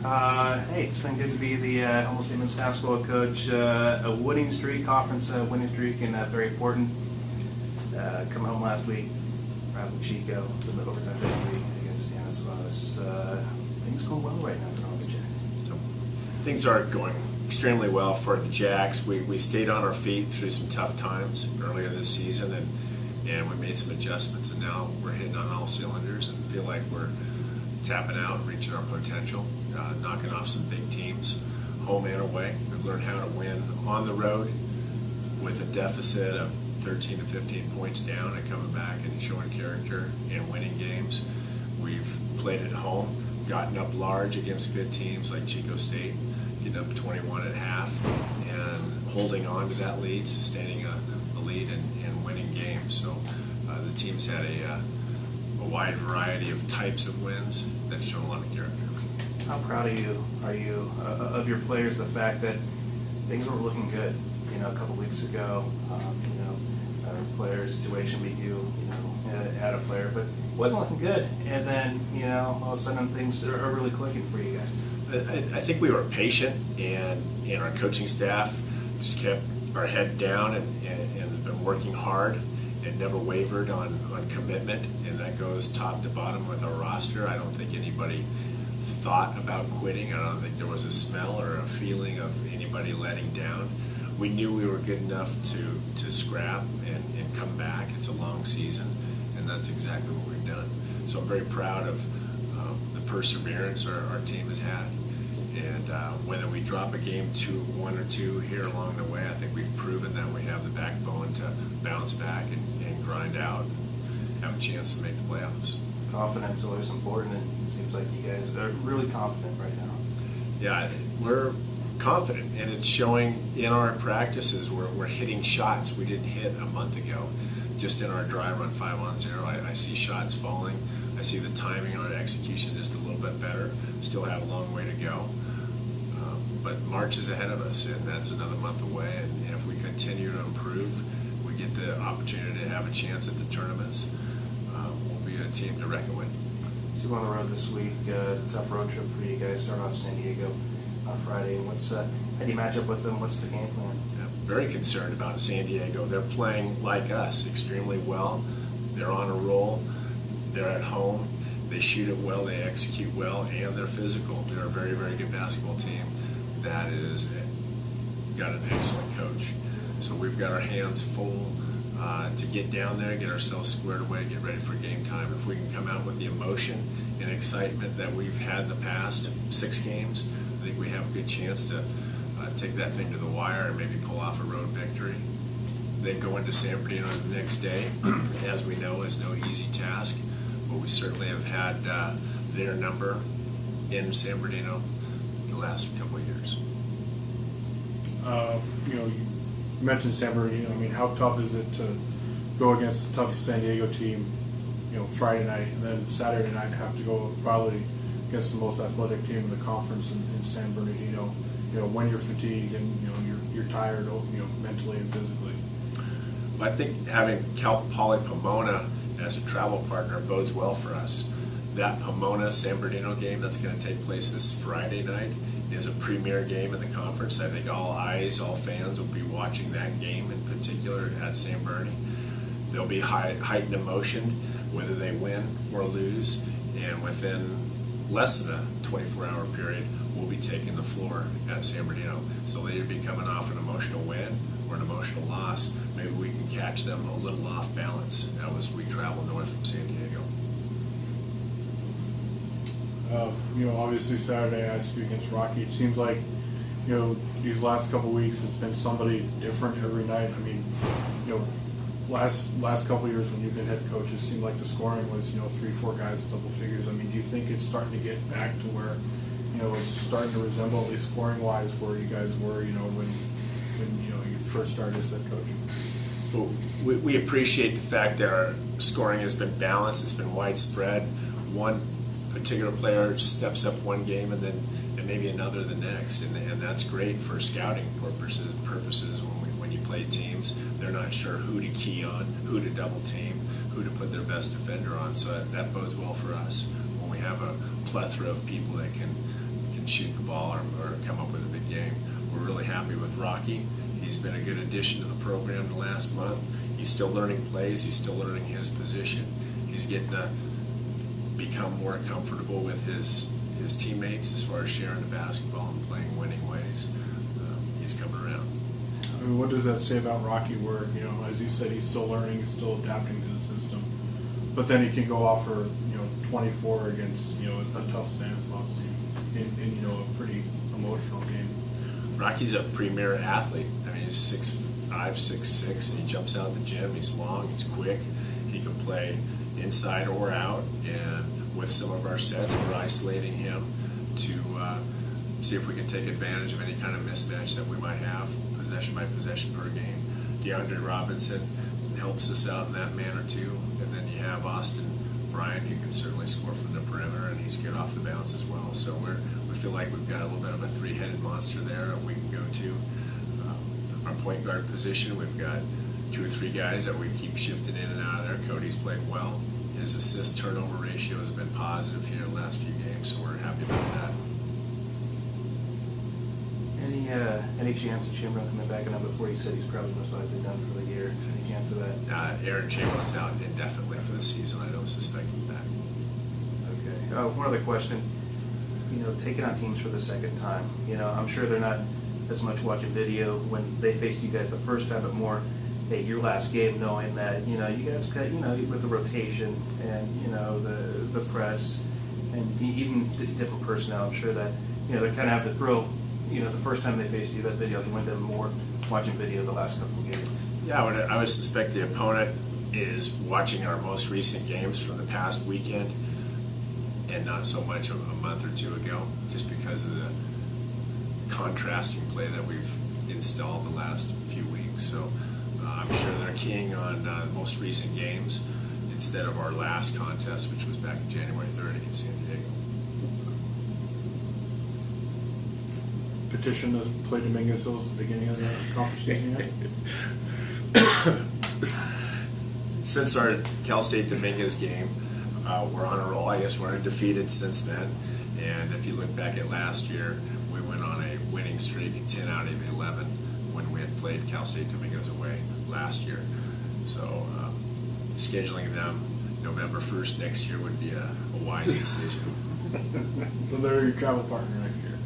Hey, it's been good to be the Humboldt men's basketball coach. A winning streak, conference winning streak, and very important. Coming home last week, with Chico, the overtime victory against Stanislaus. Things go well right now for the Lumberjacks. Things are going extremely well for the Jacks. We stayed on our feet through some tough times earlier this season, and we made some adjustments, and now we're hitting on all cylinders and feel like we're tapping out and reaching our potential, knocking off some big teams, home and away. We've learned how to win on the road with a deficit of 13 to 15 points down and coming back and showing character and winning games. We've played at home, gotten up large against good teams like Chico State, getting up 21 at half, and holding on to that lead, sustaining a lead and winning games. So the team's had a wide variety of types of wins that's shown a lot of character. How proud are you of your players? The fact that things were looking good, a couple weeks ago, our player situation beat you, had a player, but it wasn't looking good. And then, all of a sudden things are really clicking for you guys. I think we were patient, and our coaching staff just kept our head down and been working hard and never wavered on commitment, and that goes top to bottom with our roster. I don't think anybody thought about quitting. I don't think there was a smell or a feeling of anybody letting down. We knew we were good enough to scrap and come back. It's a long season, and that's exactly what we've done. So I'm very proud of the perseverance our team has had. And whether we drop a game 1 or 2 here along the way, I think we've proven that we have the backbone to bounce back and grind out and have a chance to make the playoffs. Confidence is always important, and it seems like you guys are really confident right now. Yeah, we're confident, and it's showing in our practices. We're hitting shots we didn't hit a month ago. Just in our dry run 5-on-0, I see shots falling. I see the timing on execution just a little bit better. Still have a long way to go. But March is ahead of us, and that's another month away. And if we continue to improve, we get the opportunity to have a chance at the tournaments. We'll be a team to reckon with. So you're on the road this week. Tough road trip for you guys. Start off San Diego on Friday. How do you match up with them? What's the game plan? Yeah, very concerned about San Diego. They're playing like us extremely well. They're on a roll. They're at home. They shoot it well. They execute well, and they're physical. They're a very, very good basketball team that is got an excellent coach. So we've got our hands full to get down there, get ourselves squared away, get ready for game time. If we can come out with the emotion and excitement that we've had in the past 6 games, I think we have a good chance to take that thing to the wire and maybe pull off a road victory. Then go into San Bernardino the next day, as we know, is no easy task, but we certainly have had their number in San Bernardino the last couple of years. You mentioned San Bernardino. I mean, how tough is it to go against a tough San Diego team, Friday night, and then Saturday night have to go probably against the most athletic team in the conference in San Bernardino? When you're fatigued and you're tired, mentally and physically. Well, I think having Cal Poly Pomona as a travel partner bodes well for us. That Pomona San Bernardino game that's going to take place this Friday night is a premier game in the conference. I think all eyes, all fans will be watching that game in particular at San Bernie. There'll be heightened emotion whether they win or lose, and within less than a 24-hour period, we'll be taking the floor at San Bernardino. So they'll either be coming off an emotional win or an emotional loss. Maybe we can catch them a little off balance as we travel north from San Diego. Obviously Saturday I asked you against Rocky. It seems like, these last couple of weeks it's been somebody different every night. I mean, last couple of years when you've been head coach, it seemed like the scoring was, 3-4 guys with double figures. I mean, do you think it's starting to get back to where, it's starting to resemble, at least scoring-wise, where you guys were, when you first started as head coach? Well, we appreciate the fact that our scoring has been balanced. It's been widespread. One particular player steps up one game and maybe another the next, and that's great for scouting purposes when you play teams. They're not sure who to key on, who to double team, who to put their best defender on. So that bodes well for us when we have a plethora of people that can can shoot the ball or come up with a big game. We're really happy with Rocky. He's been a good addition to the program the last month. He's still learning plays. He's still learning his position. He's getting to become more comfortable with his teammates as far as sharing the basketball and playing winning ways. He's coming around. I mean, what does that say about Rocky where, you know, as you said, he's still learning, he's still adapting to the system, but then he can go off for, you know, 24 against, you know, a tough Stanislaus team in you know, a pretty emotional game. Rocky's a premier athlete. I mean, he's 6'5", 6'6", and he jumps out of the gym. He's long, he's quick. He can play inside or out, and with some of our sets, we're isolating him to see if we can take advantage of any kind of mismatch that we might have, possession by possession per game. DeAndre Robinson helps us out in that manner too, and then you have Austin Bryan, who can certainly score from the perimeter, and he's good off the bounce as well. So we feel like we've got a little bit of a three-headed monster there we can go to. Our point guard position, we've got 2 or 3 guys that we keep shifting in and out of there. Cody's played well. His assist turnover ratio has been positive here the last few games, so we're happy about that. Any chance of Chamberlain coming back? And before you said he's probably most likely done for the year. Any chance of that? Aaron Chamberlain's out indefinitely for the season. I don't suspect he's back. Okay. One other question. You know, taking on teams for the second time. You know, I'm sure they're not as much watching video when they faced you guys the first time, but more, hey, your last game, knowing that, you know, you guys got, you know, with the rotation and, you know, the press and even different personnel, I'm sure that, you know, they kind of have the thrill, you know, the first time they faced you, that video can win them more watching video the last couple of games. Yeah, I would suspect the opponent is watching our most recent games from the past weekend and not so much a month or 2 ago, just because of the contrasting play that we've installed the last few weeks. So I'm sure they're keying on most recent games instead of our last contest, which was back in January 3rd against San Diego. Petition to play Dominguez Hills at the beginning of the conference season yet? Since our Cal State Dominguez game, we're on a roll. I guess we're undefeated since then. And if you look back at last year, we went on a winning streak, 10 out of 11, when we had played Cal State Dominguez away last year. So scheduling them November 1st next year would be a wise decision. So they're your travel partner next year.